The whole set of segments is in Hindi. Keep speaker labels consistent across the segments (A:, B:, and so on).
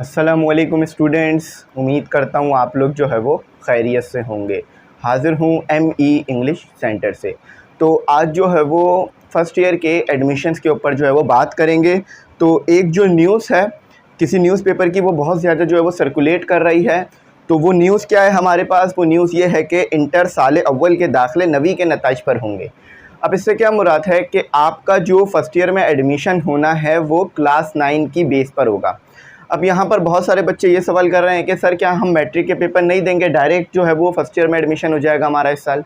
A: अस्सलामुअलैकुम स्टूडेंट्स, उम्मीद करता हूँ आप लोग जो है वो खैरियत से होंगे। हाज़िर हूँ इंग्लिश सेंटर से। तो आज जो है वो फ़र्स्ट ईयर के एडमिशन्स के ऊपर जो है वो बात करेंगे। तो एक जो न्यूज़ है किसी न्यूज़पेपर की, वो बहुत ज़्यादा जो है वो सर्कुलेट कर रही है। तो वो न्यूज़ क्या है हमारे पास? वो न्यूज़ ये है कि इंटर साल अव्वल के दाखिले नवी के नताइज पर होंगे। अब इससे क्या मुराद है कि आपका जो फ़र्स्ट ईयर में एडमिशन होना है वो क्लास 9 की बेस पर होगा। अब यहाँ पर बहुत सारे बच्चे ये सवाल कर रहे हैं कि सर क्या हम मैट्रिक के पेपर नहीं देंगे, डायरेक्ट जो है वो फर्स्ट ईयर में एडमिशन हो जाएगा हमारा इस साल?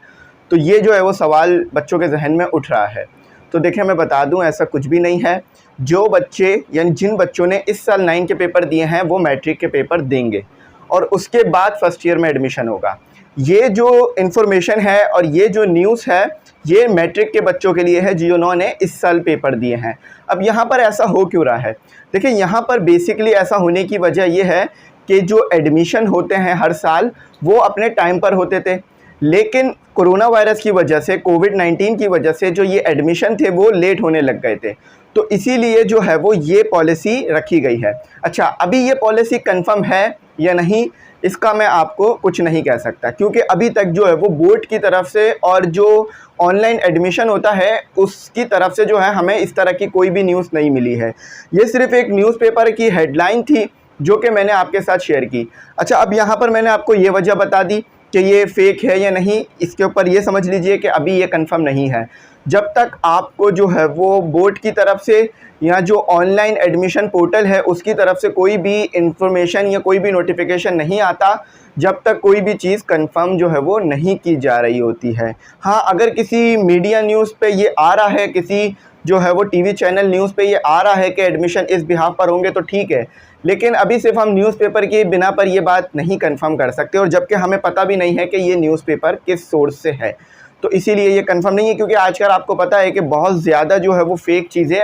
A: तो ये जो है वो सवाल बच्चों के जहन में उठ रहा है। तो देखिए, मैं बता दूं, ऐसा कुछ भी नहीं है। जो बच्चे यानी जिन बच्चों ने इस साल 9 के पेपर दिए हैं वो मैट्रिक के पेपर देंगे और उसके बाद फर्स्ट ईयर में एडमिशन होगा। ये जो इन्फॉर्मेशन है और ये जो न्यूज़ है ये मैट्रिक के बच्चों के लिए है जिन्होंने इस साल पेपर दिए हैं। अब यहाँ पर ऐसा हो क्यों रहा है? देखिए, यहाँ पर बेसिकली ऐसा होने की वजह यह है कि जो एडमिशन होते हैं हर साल वो अपने टाइम पर होते थे, लेकिन कोरोना वायरस की वजह से, कोविड-19 की वजह से जो ये एडमिशन थे वो लेट होने लग गए थे। तो इसीलिए जो है वो ये पॉलिसी रखी गई है। अच्छा, अभी ये पॉलिसी कंफर्म है या नहीं, इसका मैं आपको कुछ नहीं कह सकता, क्योंकि अभी तक जो है वो बोर्ड की तरफ से और जो ऑनलाइन एडमिशन होता है उसकी तरफ से जो है हमें इस तरह की कोई भी न्यूज़ नहीं मिली है। ये सिर्फ़ एक न्यूज़पेपर की हेडलाइन थी जो कि मैंने आपके साथ शेयर की। अच्छा, अब यहाँ पर मैंने आपको ये वजह बता दी कि ये फ़ेक है या नहीं, इसके ऊपर ये समझ लीजिए कि अभी ये कंफर्म नहीं है। जब तक आपको जो है वो बोर्ड की तरफ से या जो ऑनलाइन एडमिशन पोर्टल है उसकी तरफ से कोई भी इंफॉर्मेशन या कोई भी नोटिफिकेशन नहीं आता, जब तक कोई भी चीज़ कंफर्म जो है वो नहीं की जा रही होती है। हाँ, अगर किसी मीडिया न्यूज़ पे ये आ रहा है, किसी जो है वो टीवी चैनल न्यूज़ पे ये आ रहा है कि एडमिशन इस बिहाफ पर होंगे तो ठीक है, लेकिन अभी सिर्फ हम न्यूज़पेपर के बिना पर ये बात नहीं कंफर्म कर सकते, और जबकि हमें पता भी नहीं है कि ये न्यूज़पेपर किस सोर्स से है। तो इसीलिए ये कंफर्म नहीं है, क्योंकि आजकल आपको पता है कि बहुत ज़्यादा जो है वो फेक चीज़ें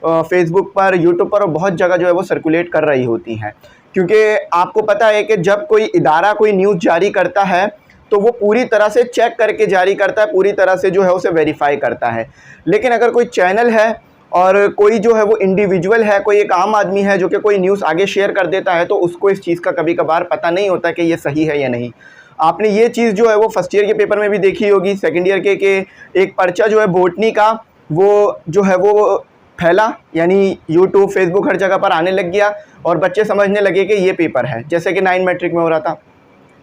A: फेसबुक पर, यूट्यूब पर और बहुत जगह जो है वो सर्कुलेट कर रही होती हैं। क्योंकि आपको पता है कि जब कोई इदारा कोई न्यूज़ जारी करता है तो वो पूरी तरह से चेक करके जारी करता है, पूरी तरह से जो है उसे वेरीफाई करता है। लेकिन अगर कोई चैनल है और कोई जो है वो इंडिविजुअल है, कोई एक आम आदमी है जो कि कोई न्यूज़ आगे शेयर कर देता है, तो उसको इस चीज़ का कभी कभार पता नहीं होता कि ये सही है या नहीं। आपने ये चीज़ जो है वो फर्स्ट ईयर के पेपर में भी देखी होगी, सेकेंड ईयर के एक पर्चा जो है बोटनी का, वो जो है वो फैला, यानी यूट्यूब, फेसबुक हर जगह पर आने लग गया और बच्चे समझने लगे कि ये पेपर है, जैसे कि 9 मैट्रिक में हो रहा था।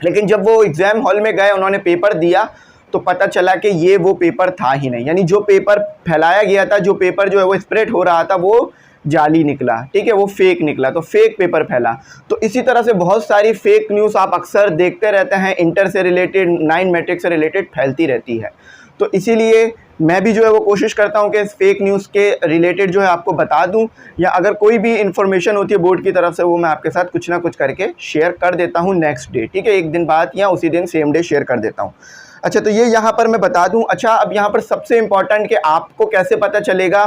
A: लेकिन जब वो एग्ज़ाम हॉल में गए, उन्होंने पेपर दिया, तो पता चला कि ये वो पेपर था ही नहीं। यानी जो पेपर फैलाया गया था, जो पेपर जो है वो स्प्रेड हो रहा था, वो जाली निकला, ठीक है, वो फेक निकला, तो फेक पेपर फैला। तो इसी तरह से बहुत सारी फेक न्यूज़ आप अक्सर देखते रहते हैं, इंटर से रिलेटेड, 9 मैट्रिक से रिलेटेड फैलती रहती है। तो इसीलिए मैं भी जो है वो कोशिश करता हूँ कि इस फेक न्यूज़ के रिलेटेड जो है आपको बता दूँ, या अगर कोई भी इन्फॉर्मेशन होती है बोर्ड की तरफ से, वो मैं आपके साथ कुछ ना कुछ करके शेयर कर देता हूँ नेक्स्ट डे, ठीक है, एक दिन बाद या उसी दिन सेम डे शेयर कर देता हूँ। अच्छा, तो ये यहाँ पर मैं बता दूँ। अच्छा, अब यहाँ पर सबसे इम्पॉर्टेंट कि आपको कैसे पता चलेगा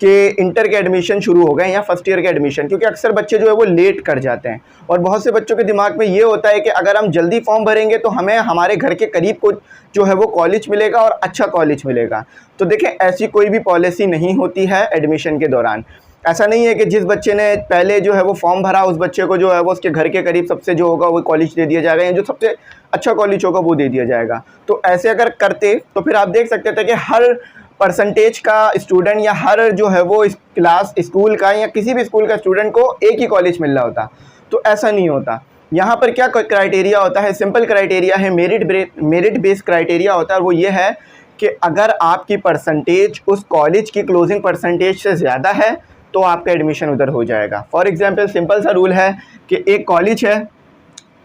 A: कि इंटर के एडमिशन शुरू हो गए या फर्स्ट ईयर के एडमिशन, क्योंकि अक्सर बच्चे जो है वो लेट कर जाते हैं और बहुत से बच्चों के दिमाग में ये होता है कि अगर हम जल्दी फॉर्म भरेंगे तो हमें हमारे घर के करीब को जो है वो कॉलेज मिलेगा और अच्छा कॉलेज मिलेगा। तो देखें, ऐसी कोई भी पॉलिसी नहीं होती है एडमिशन के दौरान। ऐसा नहीं है कि जिस बच्चे ने पहले जो है वो फॉर्म भरा उस बच्चे को जो है वो उसके घर के करीब सबसे जो होगा वो कॉलेज दे दिया जाएगा, या जो सबसे अच्छा कॉलेज होगा वो दे दिया जाएगा। तो ऐसे अगर करते तो फिर आप देख सकते थे कि हर परसेंटेज का स्टूडेंट या हर जो है वो इस क्लास स्कूल का या किसी भी स्कूल का स्टूडेंट को एक ही कॉलेज मिल रहा होता। तो ऐसा नहीं होता। यहाँ पर क्या क्राइटेरिया होता है? सिंपल क्राइटेरिया है, मेरिट बेस्ड क्राइटेरिया होता है। वो ये है कि अगर आपकी परसेंटेज उस कॉलेज की क्लोजिंग परसेंटेज से ज़्यादा है तो आपका एडमिशन उधर हो जाएगा। फॉर एग्जांपल, सिंपल सा रूल है कि एक कॉलेज है,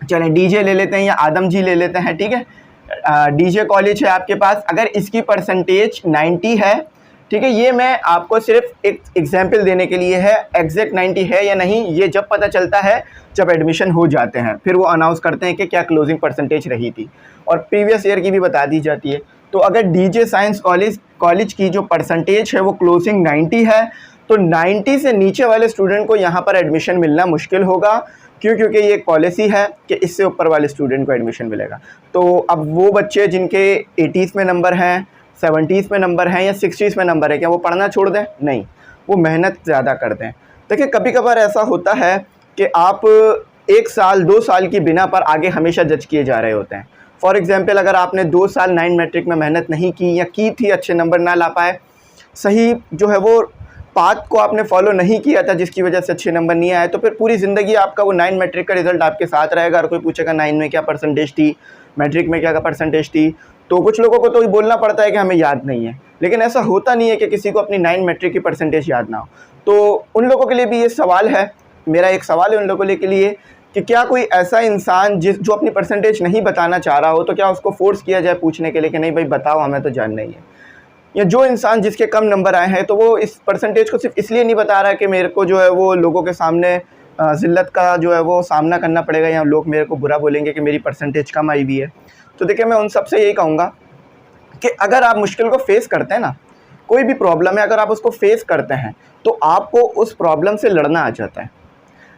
A: चलें डीजे ले लेते हैं या आदम जी ले लेते हैं, ठीक है, डीजे कॉलेज है आपके पास, अगर इसकी परसेंटेज 90 है, ठीक है, ये मैं आपको सिर्फ एक एग्जांपल देने के लिए है, एग्जैक्ट 90 है या नहीं ये जब पता चलता है जब एडमिशन हो जाते हैं, फिर वो अनाउंस करते हैं कि क्या क्लोजिंग परसेंटेज रही थी, और प्रीवियस ईयर की भी बता दी जाती है। तो अगर डीजे साइंस कॉलेज की जो परसेंटेज है वो क्लोजिंग 90 है, तो 90 से नीचे वाले स्टूडेंट को यहाँ पर एडमिशन मिलना मुश्किल होगा। क्यों? क्योंकि ये एक पॉलिसी है कि इससे ऊपर वाले स्टूडेंट को एडमिशन मिलेगा। तो अब वो बच्चे जिनके 80s में नंबर हैं, 70s में नंबर हैं या 60s में नंबर है, क्या वो पढ़ना छोड़ दें? नहीं, वो मेहनत ज़्यादा कर दें। देखिए, कभी कभार ऐसा होता है कि आप 1 साल 2 साल की बिना पर आगे हमेशा जज किए जा रहे होते हैं। फॉर एग्ज़ाम्पल अगर आपने 2 साल 9 मैट्रिक में मेहनत नहीं की या की थी, अच्छे नंबर ना ला पाए, सही जो है वो पाथ को आपने फॉलो नहीं किया था जिसकी वजह से अच्छे नंबर नहीं आए, तो फिर पूरी ज़िंदगी आपका वो 9 मैट्रिक का रिज़ल्ट आपके साथ रहेगा। और कोई पूछेगा 9 में क्या परसेंटेज थी, मैट्रिक में क्या परसेंटेज थी, तो कुछ लोगों को तो ये बोलना पड़ता है कि हमें याद नहीं है, लेकिन ऐसा होता नहीं है कि किसी को अपनी 9 मैट्रिक की परसेंटेज याद ना हो। तो उन लोगों के लिए भी ये सवाल है, मेरा एक सवाल है उन लोगों के लिए कि क्या कोई ऐसा इंसान जो अपनी परसेंटेज नहीं बताना चाह रहा हो, तो क्या उसको फ़ोर्स किया जाए पूछने के लिए कि नहीं भाई बताओ, हमें तो जानना ही है। या जो इंसान जिसके कम नंबर आए हैं, तो वो इस परसेंटेज को सिर्फ इसलिए नहीं बता रहा है कि मेरे को जो है वो लोगों के सामने ज़िल्लत का जो है वो सामना करना पड़ेगा या लोग मेरे को बुरा बोलेंगे कि मेरी परसेंटेज कम आई हुई है। तो देखिए, मैं उन सब से यही कहूँगा कि अगर आप मुश्किल को फ़ेस करते हैं ना, कोई भी प्रॉब्लम है अगर आप उसको फ़ेस करते हैं, तो आपको उस प्रॉब्लम से लड़ना आ जाता है।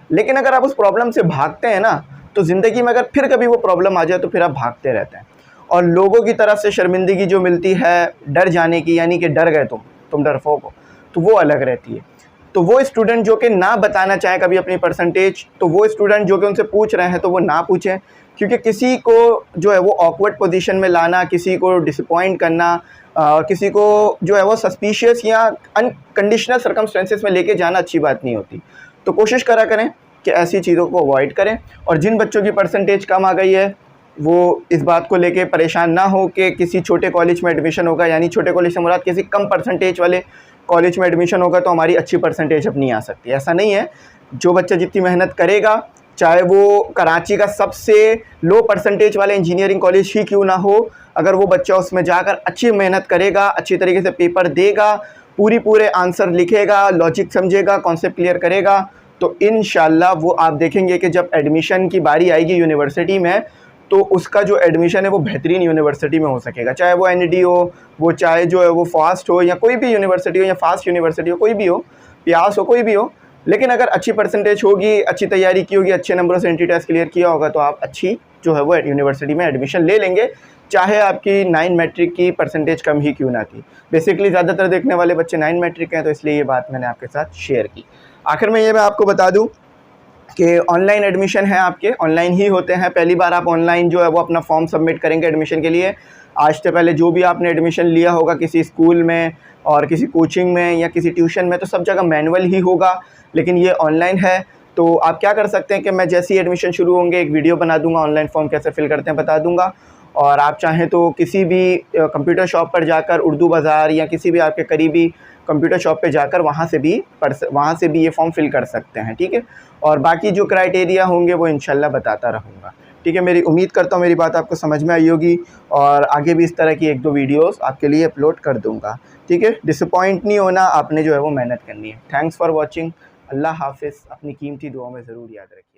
A: लेकिन अगर आप उस प्रॉब्लम से भागते हैं ना, तो ज़िंदगी में अगर फिर कभी वो प्रॉब्लम आ जाए तो फिर आप भागते रहते हैं। और लोगों की तरफ से शर्मिंदगी जो मिलती है डर जाने की, यानी कि डर गए तुम डरपोक हो, तो वो अलग रहती है। तो वो स्टूडेंट जो कि ना बताना चाहे कभी अपनी परसेंटेज, तो वो स्टूडेंट जो कि उनसे पूछ रहे हैं तो वो ना पूछें, क्योंकि किसी को जो है वो ऑकवर्ड पोजीशन में लाना, किसी को डिसअपॉइंट करना, किसी को जो है वो सस्पिशियस या अनकंडीशनल सर्कमस्टेंसेस में लेके जाना अच्छी बात नहीं होती। तो कोशिश करा करें कि ऐसी चीज़ों को अवॉइड करें। और जिन बच्चों की परसेंटेज कम आ गई है, वो इस बात को लेके परेशान ना हो कि किसी छोटे कॉलेज में एडमिशन होगा, यानी छोटे कॉलेज से मुराद किसी कम परसेंटेज वाले कॉलेज में एडमिशन होगा तो हमारी अच्छी परसेंटेज अब नहीं आ सकती। ऐसा नहीं है। जो बच्चा जितनी मेहनत करेगा, चाहे वो कराची का सबसे लो परसेंटेज वाला इंजीनियरिंग कॉलेज ही क्यों ना हो, अगर वो बच्चा उसमें जाकर अच्छी मेहनत करेगा, अच्छी तरीके से पेपर देगा, पूरे आंसर लिखेगा, लॉजिक समझेगा, कॉन्सेप्ट क्लियर करेगा, तो इंशाल्लाह वो आप देखेंगे कि जब एडमिशन की बारी आएगी यूनिवर्सिटी में, तो उसका जो एडमिशन है वो बेहतरीन यूनिवर्सिटी में हो सकेगा। चाहे वो एनडी हो, वो चाहे जो है वो फास्ट हो, या कोई भी यूनिवर्सिटी हो, या फास्ट यूनिवर्सिटी हो, कोई भी हो, प्यास हो, कोई भी हो, लेकिन अगर अच्छी परसेंटेज होगी, अच्छी तैयारी की होगी, अच्छे नंबरों से एंट्री टेस्ट क्लियर किया होगा, तो आप अच्छी जो है वो यूनिवर्सिटी में एडमिशन ले लेंगे, चाहे आपकी 9 मैट्रिक की परसेंटेज कम ही क्यों ना थी। बेसिकली ज़्यादातर देखने वाले बच्चे 9 मैट्रिक हैं, तो इसलिए ये बात मैंने आपके साथ शेयर की। आखिर में ये मैं आपको बता दूं कि ऑनलाइन एडमिशन है, आपके ऑनलाइन ही होते हैं। पहली बार आप ऑनलाइन जो है वो अपना फॉर्म सबमिट करेंगे एडमिशन के लिए। आज से पहले जो भी आपने एडमिशन लिया होगा किसी स्कूल में और किसी कोचिंग में या किसी ट्यूशन में, तो सब जगह मैनुअल ही होगा, लेकिन ये ऑनलाइन है। तो आप क्या कर सकते हैं कि मैं जैसे ही एडमिशन शुरू होंगे एक वीडियो बना दूंगा, ऑनलाइन फॉर्म कैसे फिल करते हैं बता दूंगा। और आप चाहें तो किसी भी कंप्यूटर शॉप पर जाकर, उर्दू बाज़ार या किसी भी आपके करीबी कंप्यूटर शॉप पे जाकर वहाँ से भी ये फॉर्म फिल कर सकते हैं, ठीक है। और बाकी जो क्राइटेरिया होंगे वो इंशाल्लाह बताता रहूँगा, ठीक है। मेरी उम्मीद करता हूँ मेरी बात आपको समझ में आई होगी, और आगे भी इस तरह की 1-2 वीडियोस आपके लिए अपलोड कर दूँगा, ठीक है। डिसअपॉइंट नहीं होना, आपने जो है वो मेहनत करनी है। Thanks for watching. अल्लाह हाफ़िज़। अपनी कीमती दुआओं में ज़रूर याद रखिए।